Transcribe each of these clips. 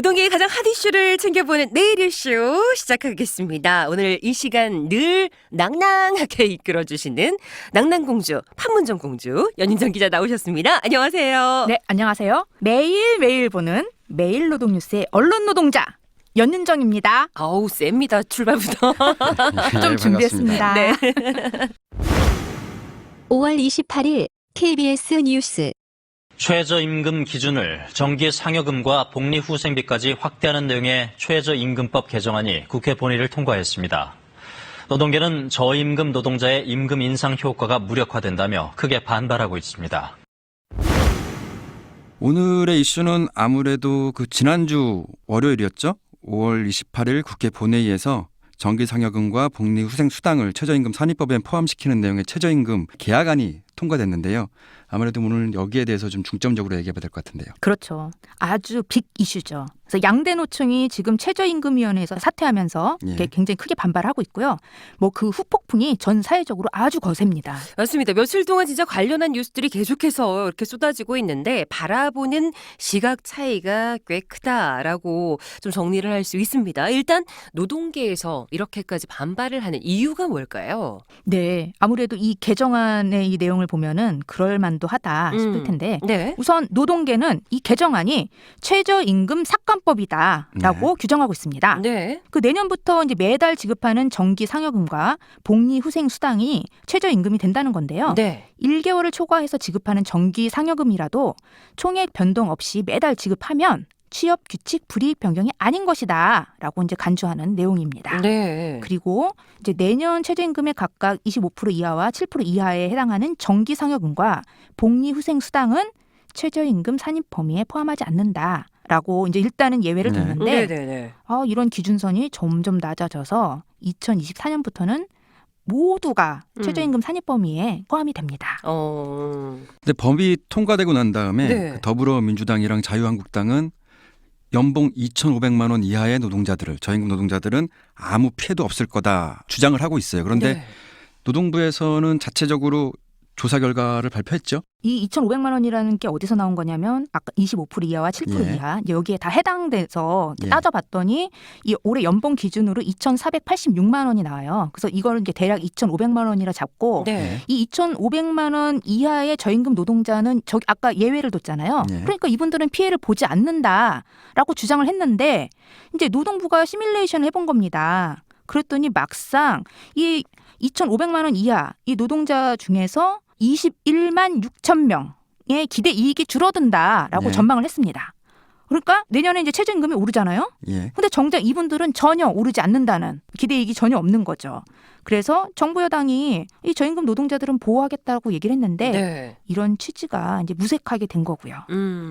노동계의 가장 핫 이슈를 챙겨보는 내일 이슈 시작하겠습니다. 오늘 이 시간 늘 낭낭하게 이끌어주시는 낭낭공주 판문점 공주 연인정 기자 나오셨습니다. 안녕하세요. 네, 안녕하세요. 매일매일 보는 매일노동뉴스의 언론노동자 연윤정입니다. 아우 셉니다. 출발부터. 좀 준비했습니다. 네. 5월 28일 KBS 뉴스 최저임금 기준을 정기 상여금과 복리후생비까지 확대하는 내용의 최저임금법 개정안이 국회 본회의를 통과했습니다. 노동계는 저임금 노동자의 임금 인상 효과가 무력화된다며 크게 반발하고 있습니다. 오늘의 이슈는 아무래도 지난주 월요일이었죠. 5월 28일 국회 본회의에서 정기상여금과 복리후생수당을 최저임금 산입법에 포함시키는 내용의 최저임금 개혁안이 통과됐는데요. 아무래도 오늘 여기에 대해서 좀 중점적으로 얘기해봐야 될 것 같은데요. 그렇죠. 아주 빅 이슈죠. 그래서 양대 노총이 지금 최저임금위원회에서 사퇴하면서 예. 굉장히 크게 반발하고 있고요. 뭐 그 후폭풍이 전 사회적으로 아주 거셉니다. 맞습니다. 며칠 동안 진짜 관련한 뉴스들이 계속해서 이렇게 쏟아지고 있는데 바라보는 시각 차이가 꽤 크다라고 좀 정리를 할 수 있습니다. 일단 노동계에서 이렇게까지 반발을 하는 이유가 뭘까요? 네, 아무래도 이 개정안의 이 내용을 보면은 그럴 만도 하다 싶을 텐데 네. 우선 노동계는 이 개정안이 최저임금 삭감법이다라고 규정하고 있습니다. 네. 그 내년부터 이제 매달 지급하는 정기 상여금과 복리후생수당이 최저임금이 된다는 건데요. 네. 1개월을 초과해서 지급하는 정기 상여금이라도 총액 변동 없이 매달 지급하면 취업 규칙 불이익 변경이 아닌 것이다라고 이제 간주하는 내용입니다. 네. 그리고 이제 내년 최저임금의 각각 25% 이하와 7% 이하에 해당하는 정기 상여금과 복리후생수당은 최저임금 산입 범위에 포함하지 않는다라고 이제 일단은 예외를 네. 뒀는데 네네네. 이런 기준선이 점점 낮아져서 2024년부터는 모두가 최저임금 산입 범위에 포함이 됩니다. 근데 법이 통과되고 난 다음에 네. 더불어민주당이랑 자유한국당은 연봉 2,500만 원 이하의 노동자들을 저임금 노동자들은 아무 피해도 없을 거다 주장을 하고 있어요. 그런데 네. 노동부에서는 자체적으로 조사 결과를 발표했죠. 이 2,500만 원이라는 게 어디서 나온 거냐면 아까 25% 이하와 7% 예. 이하 이제 여기에 다 해당돼서 예. 따져봤더니 이 올해 연봉 기준으로 2,486만 원이 나와요. 그래서 이거를 이제 대략 2,500만 원이라 잡고 네. 이 2,500만 원 이하의 저임금 노동자는 저기 아까 예외를 뒀잖아요. 예. 그러니까 이분들은 피해를 보지 않는다라고 주장을 했는데 이제 노동부가 시뮬레이션을 해본 겁니다. 그랬더니 막상 이 2,500만 원 이하 이 노동자 중에서 21만 6천 명의 기대 이익이 줄어든다라고 예. 전망을 했습니다. 그러니까 내년에 이제 최저임금이 오르잖아요. 예. 근데 정작 이분들은 전혀 오르지 않는다는 기대 이익이 전혀 없는 거죠. 그래서 정부 여당이 이 저임금 노동자들은 보호하겠다고 얘기를 했는데 네. 이런 취지가 이제 무색하게 된 거고요.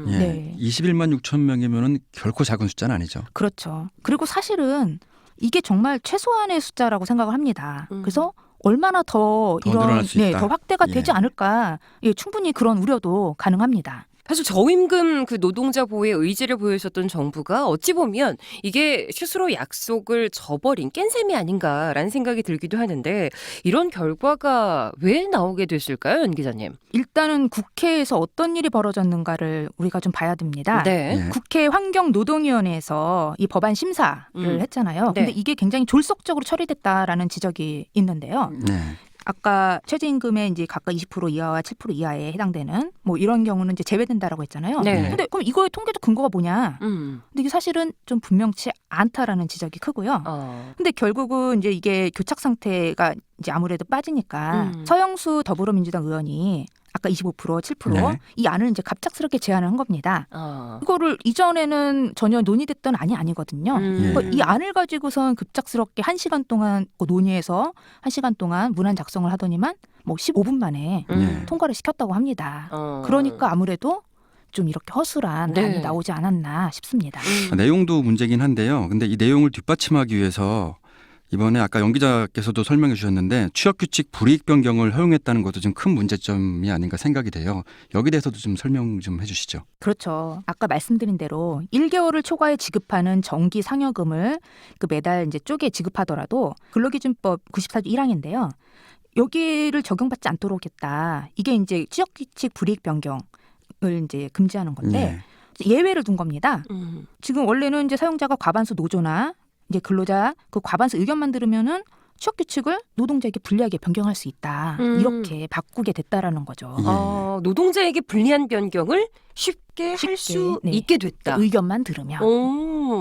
예. 네. 21만 6천 명이면은 결코 작은 숫자는 아니죠. 그렇죠. 그리고 사실은 이게 정말 최소한의 숫자라고 생각을 합니다. 음. 그래서 얼마나 더 더 이런 늘어날 수 있다. 더 확대가 예. 되지 않을까? 예, 충분히 그런 우려도 가능합니다. 사실 저임금 노동자 보호에 의지를 보여줬던 정부가 어찌 보면 이게 스스로 약속을 저버린 깬셈이 아닌가라는 생각이 들기도 하는데 이런 결과가 왜 나오게 됐을까요, 연 기자님? 일단은 국회에서 어떤 일이 벌어졌는가를 우리가 좀 봐야 됩니다. 네. 예. 국회 환경노동위원회에서 이 법안 심사를 했잖아요. 네. 근데 이게 굉장히 졸속적으로 처리됐다라는 지적이 있는데요. 네. 아까 최저임금의 이제 각각 20% 이하와 7% 이하에 해당되는 뭐 이런 경우는 이제 제외된다라고 했잖아요. 네. 근데 그럼 이거의 통계적 근거가 뭐냐? 근데 이게 사실은 좀 분명치 않다라는 지적이 크고요. 근데 결국은 이제 이게 교착 상태가 이제 아무래도 빠지니까 서영수 더불어민주당 의원이 아까 25% 7% 네. 이 안을 이제 갑작스럽게 제안을 한 겁니다. 어. 이거를 이전에는 전혀 논의됐던 안이 아니거든요. 그러니까 이 안을 가지고선 급작스럽게 1시간 동안 논의해서 1시간 동안 문안 작성을 하더니만 뭐 15분 만에 네. 통과를 시켰다고 합니다. 어. 그러니까 아무래도 좀 이렇게 허술한 네. 안이 나오지 않았나 싶습니다. 내용도 문제긴 한데요. 근데 이 내용을 뒷받침하기 위해서 이번에 아까 연 기자께서도 설명해 주셨는데 취업규칙 불이익 변경을 허용했다는 것도 좀 큰 문제점이 아닌가 생각이 돼요. 여기 대해서도 좀 설명 좀 해주시죠. 그렇죠. 아까 말씀드린 대로 1개월을 초과해 지급하는 정기 상여금을 그 매달 이제 쪼개 지급하더라도 근로기준법 94조 1항인데요. 여기를 적용받지 않도록 했다. 이게 이제 취업규칙 불이익 변경을 이제 금지하는 건데 네. 예외를 둔 겁니다. 음. 지금 원래는 이제 사용자가 과반수 노조나 이제 근로자 그 과반수 의견만 들으면은 취업 규칙을 노동자에게 불리하게 변경할 수 있다. 이렇게 바꾸게 됐다라는 거죠. 예. 노동자에게 불리한 변경을 쉽게 할 수 네. 있게 됐다. 의견만 들으면.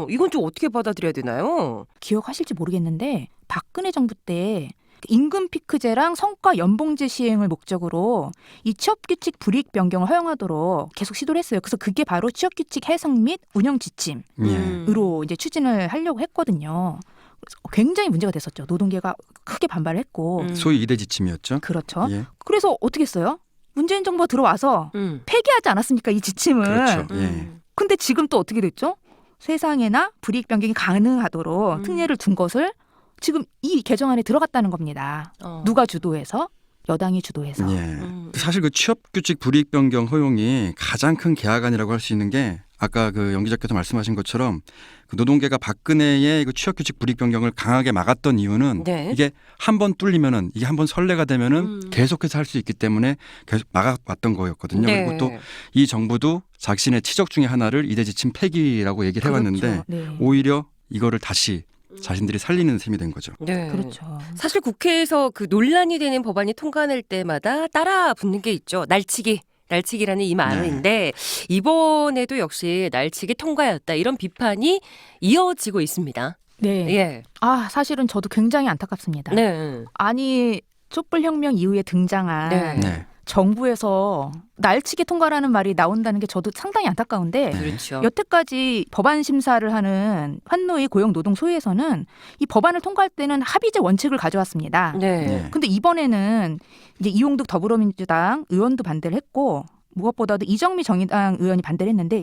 이건 좀 어떻게 받아들여야 되나요? 기억하실지 모르겠는데 박근혜 정부 때 임금 피크제랑 성과 연봉제 시행을 목적으로 이 취업규칙 불이익 변경을 허용하도록 계속 시도를 했어요. 그래서 그게 바로 취업규칙 해석 및 운영 지침으로 예. 이제 추진을 하려고 했거든요. 그래서 굉장히 문제가 됐었죠. 노동계가 크게 반발을 했고. 소위 2대 지침이었죠. 그렇죠. 예. 그래서 어떻게 했어요? 문재인 정부가 들어와서 폐기하지 않았습니까? 이 지침을. 그렇죠. 예. 근데 지금 또 어떻게 됐죠? 세상에나 불이익 변경이 가능하도록 특례를 둔 것을 지금 이 개정안에 들어갔다는 겁니다. 누가 주도해서? 여당이 주도해서. 예. 사실 그 취업규칙 불이익 변경 허용이 가장 큰 계약안이라고 할 수 있는 게 아까 그 영 기자께서 말씀하신 것처럼 그 노동계가 박근혜의 그 취업규칙 불이익 변경을 강하게 막았던 이유는 네. 이게 한 번 뚫리면은 이게 한 번 선례가 되면은 계속해서 할 수 있기 때문에 계속 막아왔던 거였거든요. 네. 그리고 또 이 정부도 자신의 치적 중에 하나를 2대 지침 폐기라고 얘기를 해왔는데 그렇죠. 네. 오히려 이거를 다시 자신들이 살리는 셈이 된 거죠. 네. 그렇죠. 사실 국회에서 그 논란이 되는 법안이 통과될 때마다 따라 붙는 게 있죠. 날치기라는 이 말인데 이번에도 역시 날치기 통과였다. 이런 비판이 이어지고 있습니다. 네. 예. 사실은 저도 굉장히 안타깝습니다. 네. 아니 촛불혁명 이후에 등장한 네. 네. 정부에서 날치기 통과라는 말이 나온다는 게 저도 상당히 안타까운데 그렇죠. 여태까지 법안 심사를 하는 환노위 고용노동소위에서는 이 법안을 통과할 때는 합의제 원칙을 가져왔습니다. 네. 네. 근데 이번에는 이제 이용득 더불어민주당 의원도 반대를 했고 무엇보다도 이정미 정의당 의원이 반대를 했는데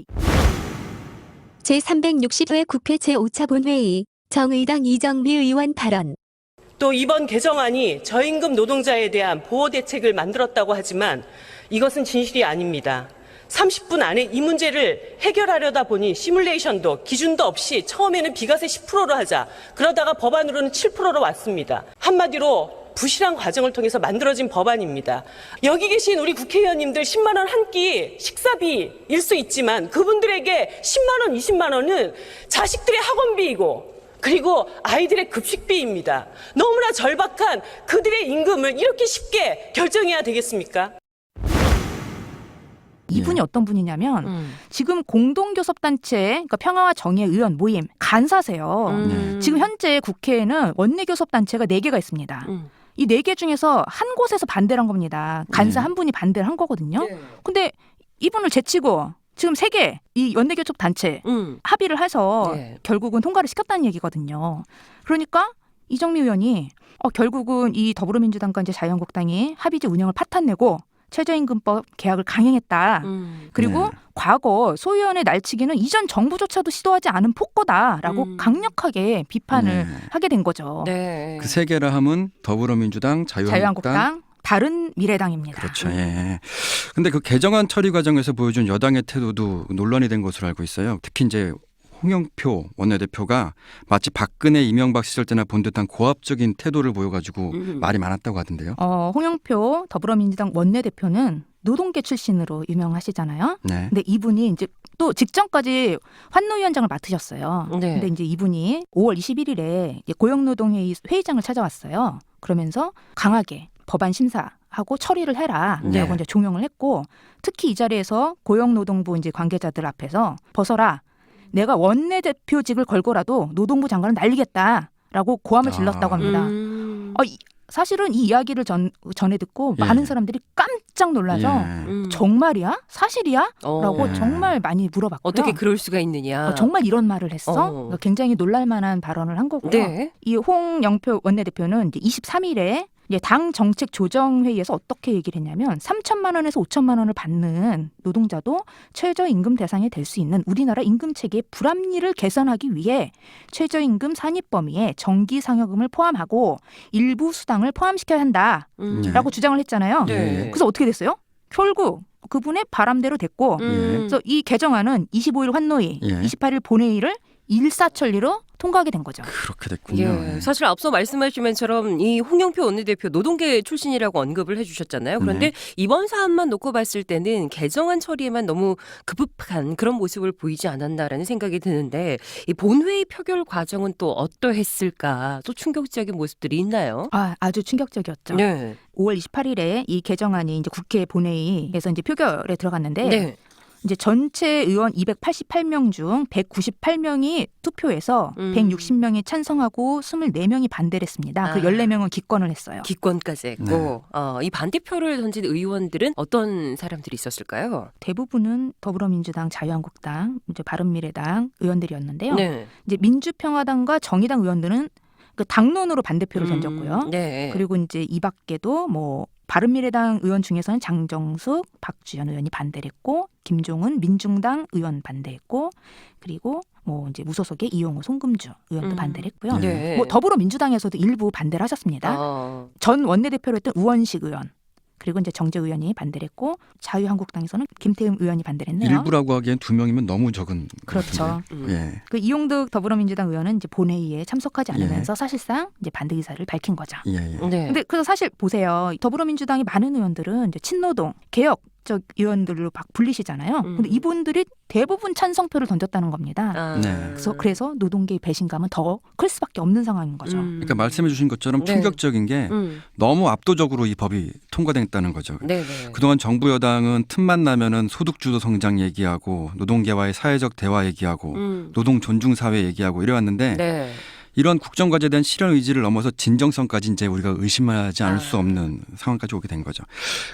제360회 국회 제5차 본회의 정의당 이정미 의원 발언. 또 이번 개정안이 저임금 노동자에 대한 보호 대책을 만들었다고 하지만 이것은 진실이 아닙니다. 30분 안에 이 문제를 해결하려다 보니 시뮬레이션도 기준도 없이 처음에는 비과세 10%로 하자. 그러다가 법안으로는 7%로 왔습니다. 한마디로 부실한 과정을 통해서 만들어진 법안입니다. 여기 계신 우리 국회의원님들 10만 원 한 끼 식사비일 수 있지만 그분들에게 10만 원, 20만 원은 자식들의 학원비이고 그리고 아이들의 급식비입니다. 너무나 절박한 그들의 임금을 이렇게 쉽게 결정해야 되겠습니까? 이분이 어떤 분이냐면 지금 공동교섭단체 그러니까 평화와 정의의 의원 모임 간사세요. 지금 현재 국회에는 원내교섭단체가 4개가 있습니다. 이 4개 중에서 한 곳에서 반대를 한 겁니다. 간사 한 분이 반대를 한 거거든요. 근데 이분을 제치고 지금 3개 이 원내교섭단체 합의를 해서 네. 결국은 통과를 시켰다는 얘기거든요. 그러니까 이정미 의원이 결국은 이 더불어민주당과 이제 자유한국당이 합의제 운영을 파탄내고 최저임금법 개혁을 강행했다. 그리고 네. 과거 소위원의 날치기는 이전 정부조차도 시도하지 않은 폭거다라고 강력하게 비판을 네. 하게 된 거죠. 네. 그 세 개라 함은 더불어민주당, 자유한국당, 바른 미래당입니다. 그렇죠. 예. 근데 그 개정안 처리 과정에서 보여준 여당의 태도도 논란이 된 것으로 알고 있어요. 특히 이제 홍영표 원내대표가 마치 박근혜, 이명박 시절 때나 본 듯한 고압적인 태도를 보여가지고 말이 많았다고 하던데요. 홍영표 더불어민주당 원내대표는 노동계 출신으로 유명하시잖아요. 네. 근데 이분이 이제 또 직전까지 환노위원장을 맡으셨어요. 네. 근데 이제 이분이 5월 21일에 고용노동회의 회의장을 찾아왔어요. 그러면서 강하게 법안 심사하고 처리를 해라라고 네. 이제 종용을 했고 특히 이 자리에서 고용노동부 이제 관계자들 앞에서 벗어라. 내가 원내대표직을 걸고라도 노동부 장관을 날리겠다라고 고함을 질렀다고 합니다. 사실은 이 이야기를 전에 듣고 예. 많은 사람들이 깜짝 놀라서 예. 정말이야? 사실이야? 라고 예. 정말 많이 물어봤고요. 어떻게 그럴 수가 있느냐. 정말 이런 말을 했어? 그러니까 굉장히 놀랄만한 발언을 한 거고요. 네. 이 홍영표 원내대표는 이제 23일에 이제 당 정책 조정 회의에서 어떻게 얘기를 했냐면 3천만 원에서 5천만 원을 받는 노동자도 최저임금 대상이 될 수 있는 우리나라 임금 체계의 불합리를 개선하기 위해 최저임금 산입 범위에 정기 상여금을 포함하고 일부 수당을 포함시켜야 한다라고 주장을 했잖아요. 네. 그래서 어떻게 됐어요? 결국 그분의 바람대로 됐고 예. 그래서 이 개정안은 25일 환노위, 예. 28일 본회의를 일사천리로 통과하게 된 거죠. 그렇게 됐군요. 예, 사실 앞서 말씀하시면처럼 이 홍영표 원내대표 노동계 출신이라고 언급을 해주셨잖아요. 그런데 이번 사안만 놓고 봤을 때는 개정안 처리에만 너무 급급한 그런 모습을 보이지 않았나라는 생각이 드는데 이 본회의 표결 과정은 또 어떠했을까? 또 충격적인 모습들이 있나요? 아주 충격적이었죠. 네. 5월 28일에 이 개정안이 이제 국회 본회의에서 이제 표결에 들어갔는데 네. 이제 전체 의원 288명 중 198명이 투표해서 160명이 찬성하고 24명이 반대를 했습니다. 그 14명은 기권을 했어요. 기권까지 했고 이 반대표를 던진 의원들은 어떤 사람들이 있었을까요? 대부분은 더불어민주당, 자유한국당, 이제 바른미래당 의원들이었는데요. 네. 이제 민주평화당과 정의당 의원들은 그 당론으로 반대표를 던졌고요. 네. 그리고 이제 이 밖에도 뭐 바른미래당 의원 중에서는 장정숙, 박주현 의원이 반대를 했고 김종은 민중당 의원 반대했고 그리고 뭐 이제 무소속의 이용호, 송금주 의원도 반대를 했고요. 네. 뭐 더불어민주당에서도 일부 반대를 하셨습니다. 전 원내대표로 했던 우원식 의원 그리고 이제 정재 의원이 반대를 했고 자유한국당에서는 김태흠 의원이 반대를 했네요. 일부라고 하기엔 2명이면 너무 적은. 그렇죠. 예. 그 이용득 더불어민주당 의원은 이제 본회의에 참석하지 않으면서 사실상 이제 반대 의사를 밝힌 거죠. 예. 네. 근데 그래서 사실 보세요. 더불어민주당의 많은 의원들은 이제 친노동, 개혁적 의원들로 막 불리시잖아요. 근데 이분들이 대부분 찬성표를 던졌다는 겁니다. 네. 그래서 노동계의 배신감은 더 클 수밖에 없는 상황인 거죠. 그러니까 말씀해 주신 것처럼 네. 충격적인 게 너무 압도적으로 이 법이 통과됐다는 거죠. 네. 그동안 정부 여당은 틈만 나면은 소득주도 성장 얘기하고 노동계와의 사회적 대화 얘기하고 노동 존중 사회 얘기하고 이래왔는데 네. 이런 국정과제에 대한 실현 의지를 넘어서 진정성까지 이제 우리가 의심하지 않을 수 없는 상황까지 오게 된 거죠.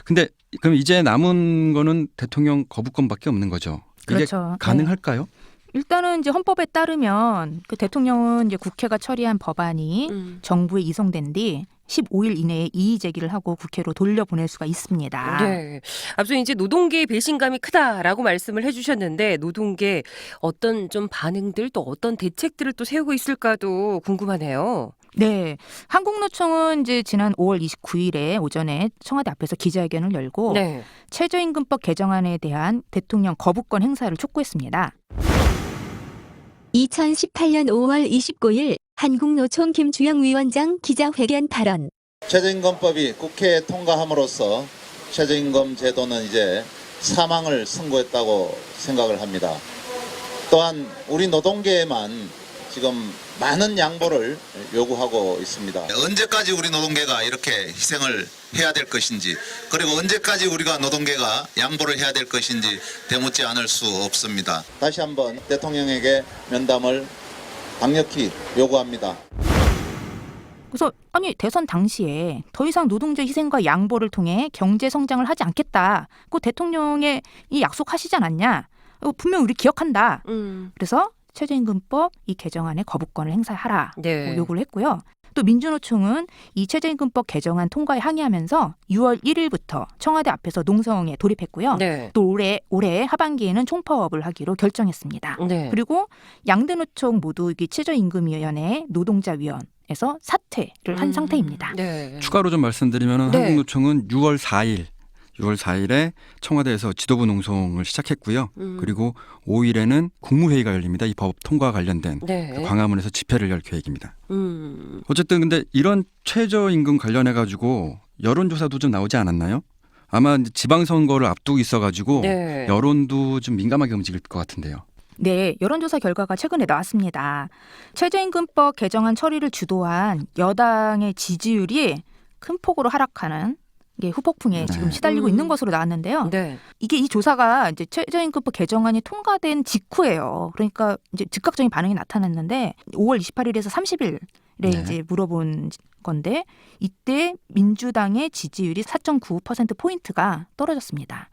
근데 그럼 이제 남은 거는 대통령 거부권밖에 없는 거죠. 이게 그렇죠. 가능할까요? 일단은 이제 헌법에 따르면 그 대통령은 이제 국회가 처리한 법안이 정부에 이송된 뒤 15일 이내에 이의 제기를 하고 국회로 돌려보낼 수가 있습니다. 네. 앞서 이제 노동계의 배신감이 크다라고 말씀을 해주셨는데 노동계 어떤 좀 반응들 또 어떤 대책들을 또 세우고 있을까도 궁금하네요. 네. 한국노총은 이제 지난 5월 29일에 오전에 청와대 앞에서 기자회견을 열고 네. 최저임금법 개정안에 대한 대통령 거부권 행사를 촉구했습니다. 2018년 5월 29일 한국노총 김주영 위원장 기자회견 발언. 최저임금법이 국회에 통과함으로써 최저임금 제도는 이제 사망을 선고했다고 생각을 합니다. 또한 우리 노동계에만 지금 많은 양보를 요구하고 있습니다. 언제까지 우리 노동계가 이렇게 희생을 해야 될 것인지 그리고 언제까지 우리가 노동계가 양보를 해야 될 것인지 되묻지 않을 수 없습니다. 다시 한번 대통령에게 면담을 강력히 요구합니다. 그래서 아니 대선 당시에 더 이상 노동자 희생과 양보를 통해 경제 성장을 하지 않겠다. 그 대통령의 이 약속하시지 않았냐. 분명 우리 기억한다. 그래서 최저임금법 이 개정안에 거부권을 행사하라 네. 요구를 했고요. 또 민주노총은 이 최저임금법 개정안 통과에 항의하면서 6월 1일부터 청와대 앞에서 농성에 돌입했고요. 네. 또 올해 하반기에는 총파업을 하기로 결정했습니다. 네. 그리고 양대 노총 모두 이게 최저임금위원회 노동자위원회에서 사퇴를 한 상태입니다. 네. 추가로 좀 말씀드리면 네. 한국노총은 6월 4일에 청와대에서 지도부 농성을 시작했고요. 그리고 5일에는 국무회의가 열립니다. 이 법 통과와 관련된 네. 그 광화문에서 집회를 열 계획입니다. 어쨌든 근데 이런 최저임금 관련해 가지고 여론조사도 좀 나오지 않았나요? 아마 이제 지방선거를 앞두고 있어가지고 네. 여론도 좀 민감하게 움직일 것 같은데요. 네, 여론조사 결과가 최근에 나왔습니다. 최저임금법 개정안 처리를 주도한 여당의 지지율이 큰 폭으로 하락하는 게 후폭풍에 지금 시달리고 있는 것으로 나왔는데요. 네. 이게 이 조사가 이제 최저임금법 개정안이 통과된 직후예요. 그러니까 이제 즉각적인 반응이 나타났는데 5월 28일에서 30일에 이제 물어본 건데 이때 민주당의 지지율이 4.95% 포인트가 떨어졌습니다.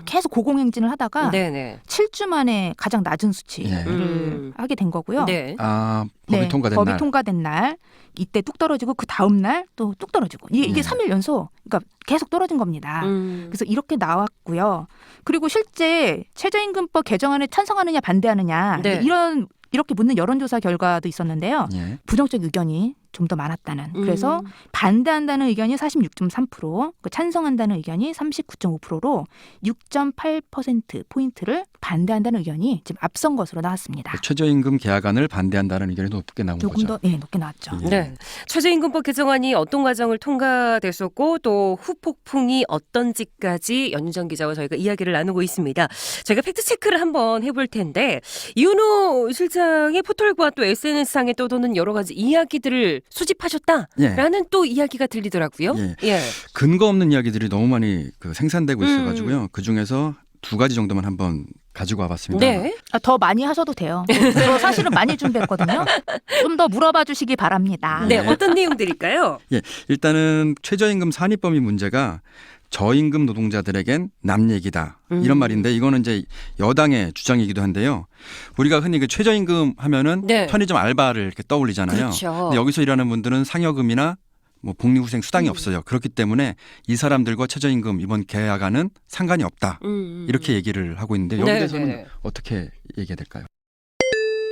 계속 고공행진을 하다가 네네. 7주 만에 가장 낮은 수치를 하게 된 거고요. 네. 아, 법이 통과된 법이 날. 통과된 날 이때 뚝 떨어지고 그 다음 날 또 뚝 떨어지고 이게 3일 연속 그러니까 계속 떨어진 겁니다. 그래서 이렇게 나왔고요. 그리고 실제 최저임금법 개정안에 찬성하느냐 반대하느냐 네. 이렇게 묻는 여론조사 결과도 있었는데요. 예. 부정적 의견이 좀 더 많았다는. 그래서 반대한다는 의견이 46.3%, 찬성한다는 의견이 39.5%로 6.8%포인트를 반대한다는 의견이 지금 앞선 것으로 나왔습니다. 최저임금 개혁안을 반대한다는 의견이 높게 나온 조금 거죠. 더 높게 나왔죠. 예. 네. 최저임금법 개정안이 어떤 과정을 통과됐었고 또 후폭풍이 어떤지까지 연유정 기자와 저희가 이야기를 나누고 있습니다. 저희가 팩트체크를 한번 해볼 텐데 이윤호 실장의 포털과 또 SNS상에 떠도는 여러 가지 이야기들을 수집하셨다라는 또 이야기가 들리더라고요. 예. 예. 근거 없는 이야기들이 너무 많이 생산되고 있어가지고요. 그 중에서 2가지 정도만 한번 가지고 와봤습니다. 네. 더 많이 하셔도 돼요. 저 사실은 많이 준비했거든요. 좀 더 물어봐 주시기 바랍니다. 네. 어떤 내용들일까요? 예, 일단은 최저임금 산입범위 문제가 저임금 노동자들에겐 남 얘기다 이런 말인데 이거는 이제 여당의 주장이기도 한데요. 우리가 흔히 그 최저임금 하면은 네. 편의점 알바를 이렇게 떠올리잖아요. 그렇죠. 근데 여기서 일하는 분들은 상여금이나 뭐 복리후생 수당이 없어요. 그렇기 때문에 이 사람들과 최저임금 이번 개혁안은 상관이 없다. 이렇게 얘기를 하고 있는데 여기에 네, 대해서는 네. 어떻게 얘기해야 될까요?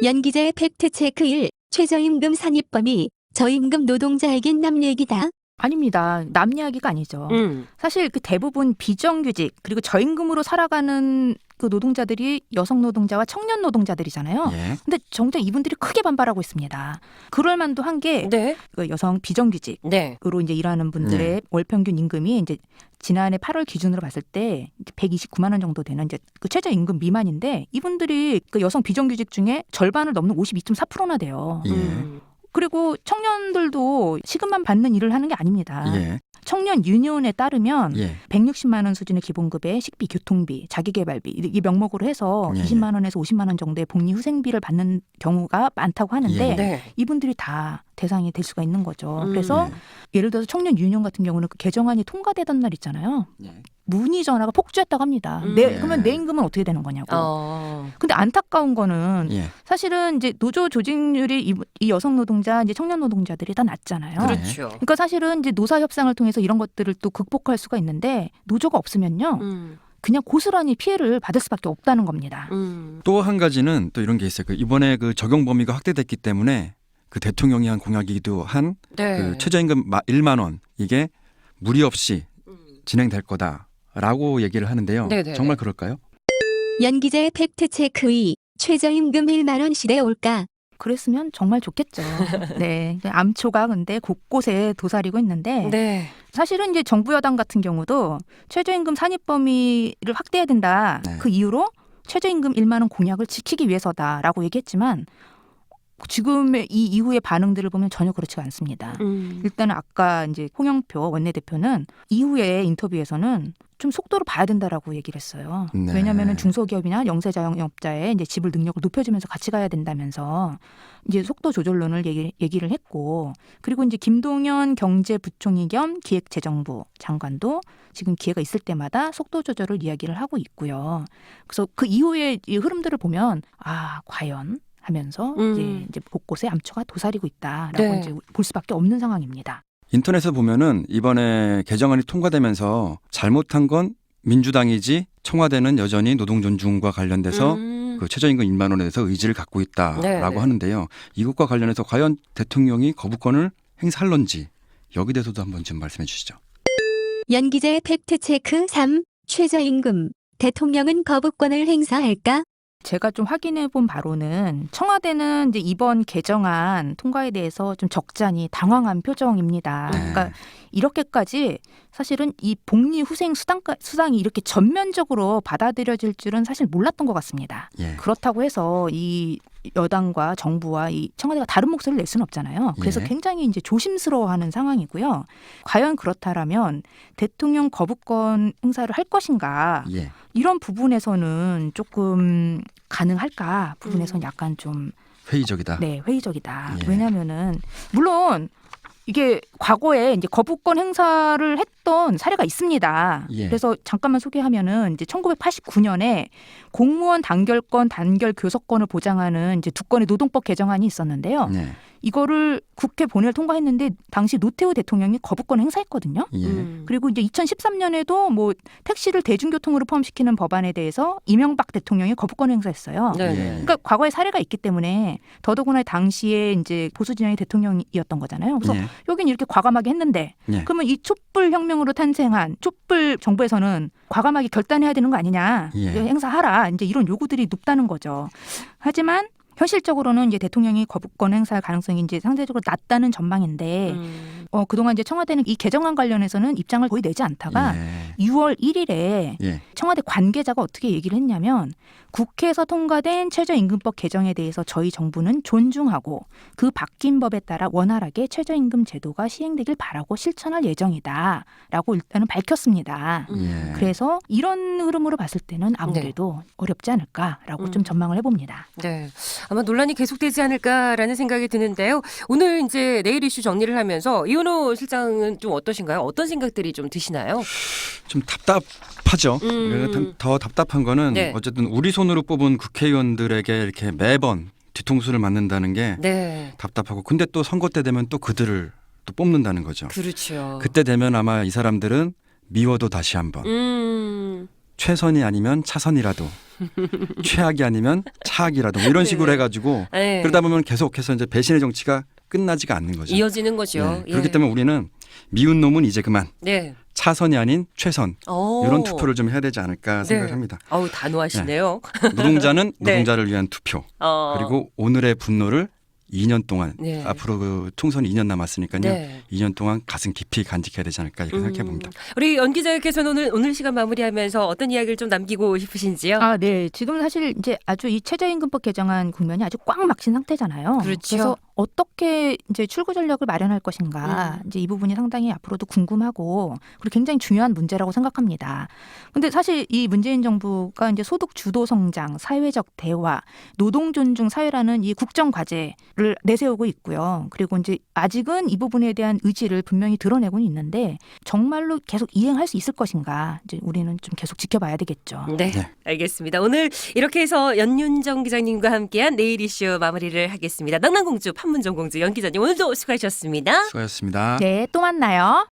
연 기자의 팩트체크 1. 최저임금 산입범위 저임금 노동자에겐 남 얘기다. 아닙니다. 남 이야기가 아니죠. 사실 그 대부분 비정규직 그리고 저임금으로 살아가는 그 노동자들이 여성 노동자와 청년 노동자들이잖아요. 예. 근데 정작 이분들이 크게 반발하고 있습니다. 그럴 만도 한 게 네. 그 여성 비정규직으로 네. 이제 일하는 분들의 월 평균 임금이 이제 지난해 8월 기준으로 봤을 때 129만 원 정도 되는 이제 그 최저임금 미만인데 이분들이 그 여성 비정규직 중에 절반을 넘는 52.4%나 돼요. 예. 그리고 청년들도 시급만 받는 일을 하는 게 아닙니다. 예. 청년 유니온에 따르면 예. 160만 원 수준의 기본급에 식비, 교통비, 자기개발비 이 명목으로 해서 예. 20만 원에서 50만 원 정도의 복리 후생비를 받는 경우가 많다고 하는데 예. 네. 이분들이 다 대상이 될 수가 있는 거죠. 그래서 예. 예를 들어서 청년 유니온 같은 경우는 그 개정안이 통과되던 날 있잖아요. 예. 문의 전화가 폭주했다고 합니다. 그러면 내 임금은 어떻게 되는 거냐고. 근데 안타까운 거는 예. 사실은 이제 노조 조직률이 이 여성 노동자, 이제 청년 노동자들이 다 낮잖아요. 그렇죠. 그러니까 사실은 이제 노사 협상을 통해서 이런 것들을 또 극복할 수가 있는데 노조가 없으면요. 그냥 고스란히 피해를 받을 수밖에 없다는 겁니다. 또 한 가지는 또 이런 게 있어요. 그 이번에 그 적용 범위가 확대됐기 때문에 그 대통령이 한 공약이기도 한 네. 그 최저임금 1만 원 이게 무리 없이 진행될 거다라고 얘기를 하는데요. 네네. 정말 그럴까요? 연 기자의 팩트체크 2. 최저임금 1만 원 시대 올까? 그랬으면 정말 좋겠죠. 네. 암초가 근데 곳곳에 도사리고 있는데 네. 사실은 이제 정부 여당 같은 경우도 최저임금 산입 범위를 확대해야 된다. 네. 그 이유로 최저임금 1만 원 공약을 지키기 위해서다라고 얘기했지만 지금의 이 이후의 반응들을 보면 전혀 그렇지가 않습니다. 일단은 아까 이제 홍영표 원내대표는 이후에 인터뷰에서는 좀 속도를 봐야 된다라고 얘기를 했어요. 네. 왜냐하면 중소기업이나 영세자영업자의 이제 지불 능력을 높여주면서 같이 가야 된다면서 이제 속도 조절론을 얘기를 했고, 그리고 이제 김동연 경제부총리 겸 기획재정부 장관도 지금 기회가 있을 때마다 속도 조절을 이야기를 하고 있고요. 그래서 그 이후의 이 흐름들을 보면 과연 하면서 이제 곳곳에 암초가 도사리고 있다라고 네. 이제 볼 수밖에 없는 상황입니다. 인터넷에 보면은 이번에 개정안이 통과되면서 잘못한 건 민주당이지 청와대는 여전히 노동 존중과 관련돼서 그 최저임금 1만 원에 대해서 의지를 갖고 있다라고 네. 하는데요. 이것과 관련해서 과연 대통령이 거부권을 행사할런지 여기 대해서도 한번 좀 말씀해 주시죠. 연 기자의 팩트체크 3. 최저임금. 대통령은 거부권을 행사할까? 제가 좀 확인해 본 바로는 청와대는 이제 이번 개정안 통과에 대해서 좀 적잖이 당황한 표정입니다. 그러니까 이렇게까지 사실은 이 복리 후생 수당이 이렇게 전면적으로 받아들여질 줄은 사실 몰랐던 것 같습니다. 예. 그렇다고 해서 이 여당과 정부와 이 청와대가 다른 목소리를 낼 수는 없잖아요. 그래서 예. 굉장히 이제 조심스러워하는 상황이고요. 과연 그렇다라면 대통령 거부권 행사를 할 것인가? 예. 이런 부분에서는 조금 가능할까 부분에서는 약간 좀 회의적이다. 회의적이다. 예. 왜냐하면은 물론 이게 과거에 이제 거부권 행사를 했던 사례가 있습니다. 예. 그래서 잠깐만 소개하면은 이제 1989년에 공무원 단결권, 단결 교섭권을 보장하는 이제 두 건의 노동법 개정안이 있었는데요. 네. 이거를 국회 본회의를 통과했는데 당시 노태우 대통령이 거부권을 행사했거든요. 예. 그리고 이제 2013년에도 뭐 택시를 대중교통으로 포함시키는 법안에 대해서 이명박 대통령이 거부권을 행사했어요. 네. 예. 그러니까 과거에 사례가 있기 때문에 더더구나 당시에 이제 보수 진영의 대통령이었던 거잖아요. 그래서 예. 여긴 이렇게 과감하게 했는데 예. 그러면 이 촛불 혁명으로 탄생한 촛불 정부에서는 과감하게 결단해야 되는 거 아니냐. 예. 행사하라. 이제 이런 요구들이 높다는 거죠. 하지만 현실적으로는 이제 대통령이 거부권 행사할 가능성이 이제 상대적으로 낮다는 전망인데 그동안 이제 청와대는 이 개정안 관련해서는 입장을 거의 내지 않다가 예. 6월 1일에 예. 청와대 관계자가 어떻게 얘기를 했냐면 국회에서 통과된 최저임금법 개정에 대해서 저희 정부는 존중하고 그 바뀐 법에 따라 원활하게 최저임금 제도가 시행되길 바라고 실천할 예정이다라고 일단은 밝혔습니다. 예. 그래서 이런 흐름으로 봤을 때는 아무래도 어렵지 않을까라고 좀 전망을 해봅니다. 네. 아마 논란이 계속되지 않을까라는 생각이 드는데요. 오늘 이제 내일 이슈 정리를 하면서 이현호 실장은 좀 어떠신가요? 어떤 생각들이 좀 드시나요? 좀 답답하죠. 더 답답한 거는 네. 어쨌든 우리 손으로 뽑은 국회의원들에게 이렇게 매번 뒤통수를 맞는다는 게 네. 답답하고 근데 또 선거 때 되면 또 그들을 또 뽑는다는 거죠. 그렇죠. 그때 되면 아마 이 사람들은 미워도 다시 한번 최선이 아니면 차선이라도 최악이 아니면 차악이라도 뭐 이런 식으로 해가지고 네. 그러다 보면 계속해서 이제 배신의 정치가 끝나지가 않는 거죠. 이어지는 거죠. 네. 그렇기 때문에 우리는 미운 놈은 이제 그만 네. 차선이 아닌 최선 오. 이런 투표를 좀 해야 되지 않을까 생각합니다. 어우 단호하시네요. 노동자는 네. 노동자를 위한 투표 그리고 오늘의 분노를 2년 동안 네. 앞으로 그 총선이 2년 남았으니까요. 네. 2년 동안 가슴 깊이 간직해야 되지 않을까 이렇게 생각해 봅니다. 우리 연 기자께서는 오늘 시간 마무리하면서 어떤 이야기를 좀 남기고 싶으신지요? 아, 네. 지금 사실 이제 아주 이 최저임금법 개정안 국면이 아주 꽉 막힌 상태잖아요. 그렇죠. 그래서 어떻게 이제 출구 전략을 마련할 것인가 이제 이 부분이 상당히 앞으로도 궁금하고 그리고 굉장히 중요한 문제라고 생각합니다. 근데 사실 이 문재인 정부가 이제 소득 주도 성장, 사회적 대화, 노동 존중 사회라는 이 국정 과제를 내세우고 있고요. 그리고 이제 아직은 이 부분에 대한 의지를 분명히 드러내고는 있는데 정말로 계속 이행할 수 있을 것인가 이제 우리는 좀 계속 지켜봐야 되겠죠. 네, 네. 알겠습니다. 오늘 이렇게 해서 연윤정 기자님과 함께한 내일 이슈 마무리를 하겠습니다. 낭낭공주 판문점공주 연 기자님 오늘도 수고하셨습니다. 수고하셨습니다. 네, 또 만나요.